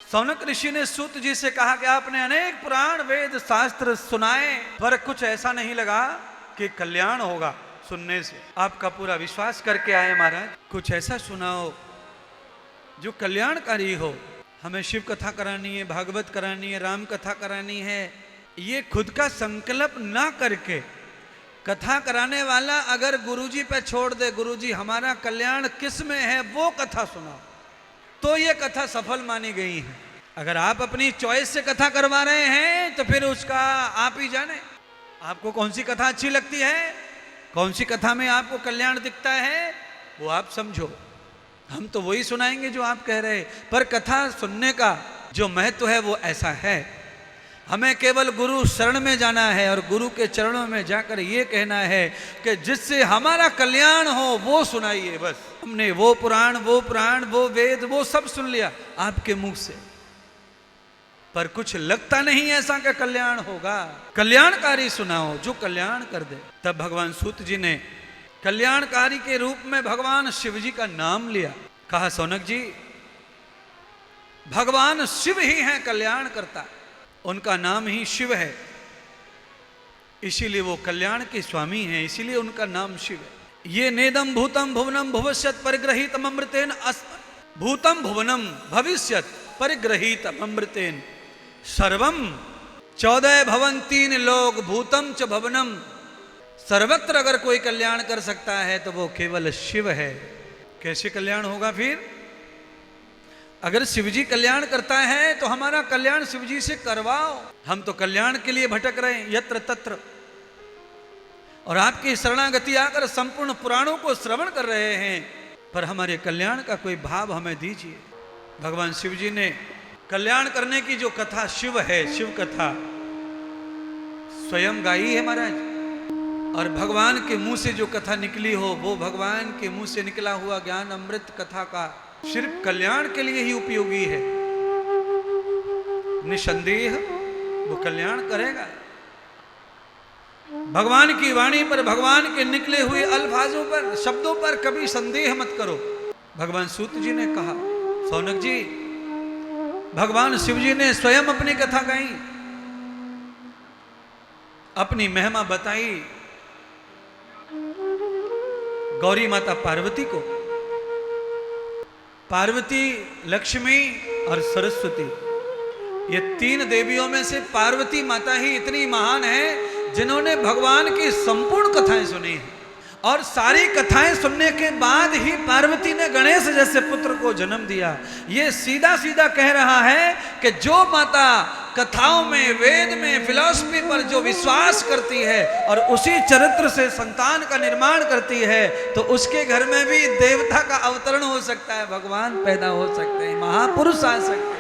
सौनक ऋषि ने सूत जी से कहा कि आपने अनेक पुराण वेद शास्त्र सुनाए, पर कुछ ऐसा नहीं लगा कि कल्याण होगा सुनने से। आपका पूरा विश्वास करके आए महाराज, कुछ ऐसा सुनाओ जो कल्याणकारी हो। हमें शिव कथा करानी है, भागवत करानी है, राम कथा करानी है। ये खुद का संकल्प ना करके कथा कराने वाला अगर गुरुजी पे छोड़ दे, गुरुजी हमारा कल्याण किस में है वो कथा सुनाओ, तो ये कथा सफल मानी गई है। अगर आप अपनी चॉइस से कथा करवा रहे हैं तो फिर उसका आप ही जाने, आपको कौन सी कथा अच्छी लगती है, कौन सी कथा में आपको कल्याण दिखता है, वो आप समझो। हम तो वही सुनाएंगे जो आप कह रहे, पर कथा सुनने का जो महत्व है वो ऐसा है। हमें केवल गुरु शरण में जाना है और गुरु के चरणों में जाकर ये कहना है कि जिससे हमारा कल्याण हो वो सुनाइए। बस हमने वो पुराण, वो वेद, वो सब सुन लिया आपके मुख से, पर कुछ लगता नहीं ऐसा कि कल्याण होगा। कल्याणकारी सुनाओ जो कल्याण कर दे। तब भगवान सूत जी ने कल्याणकारी के रूप में भगवान शिव जी का नाम लिया। कहा सौनक जी, भगवान शिव ही हैं कल्याण करता, उनका नाम ही शिव है, इसीलिए वो कल्याण के स्वामी हैं, इसीलिए उनका नाम शिव है। ये नेदम भूतम भुवनम भविष्यत परिग्रहीतम अमृतेन, भूतम भुवनम भविष्यत परिग्रहीतम अमृतेन सर्वम 14 भवन 3 लोग भूतम च भवनम। सर्वत्र अगर कोई कल्याण कर सकता है तो वो केवल शिव है। कैसे कल्याण होगा फिर? अगर शिवजी कल्याण करता है तो हमारा कल्याण शिवजी से करवाओ। हम तो कल्याण के लिए भटक रहे हैं यत्र तत्र, और आपकी शरणागति आकर संपूर्ण पुराणों को श्रवण कर रहे हैं, पर हमारे कल्याण का कोई भाव हमें दीजिए। भगवान शिवजी ने कल्याण करने की जो कथा शिव है, शिव कथा स्वयं गाई है महाराज, और भगवान के मुंह से जो कथा निकली हो वो भगवान के मुंह से निकला हुआ ज्ञान अमृत कथा का सिर्फ कल्याण के लिए ही उपयोगी है। निसंदेह वो कल्याण करेगा। भगवान की वाणी पर, भगवान के निकले हुए अल्फाजों पर, शब्दों पर कभी संदेह मत करो। भगवान सूत जी ने कहा, सौनक जी, भगवान शिव जी ने स्वयं अपनी कथा गाई, अपनी महिमा बताई गौरी माता पार्वती को। पार्वती, लक्ष्मी और सरस्वती, ये 3 देवियों में से पार्वती माता ही इतनी महान है जिन्होंने भगवान की संपूर्ण कथाएं सुनी हैं, और सारी कथाएं सुनने के बाद ही पार्वती ने गणेश जैसे पुत्र को जन्म दिया। ये सीधा सीधा कह रहा है कि जो माता कथाओं में, वेद में, फिलॉसफी पर जो विश्वास करती है और उसी चरित्र से संतान का निर्माण करती है, तो उसके घर में भी देवता का अवतरण हो सकता है, भगवान पैदा हो सकते हैं, महापुरुष आ सकते हैं।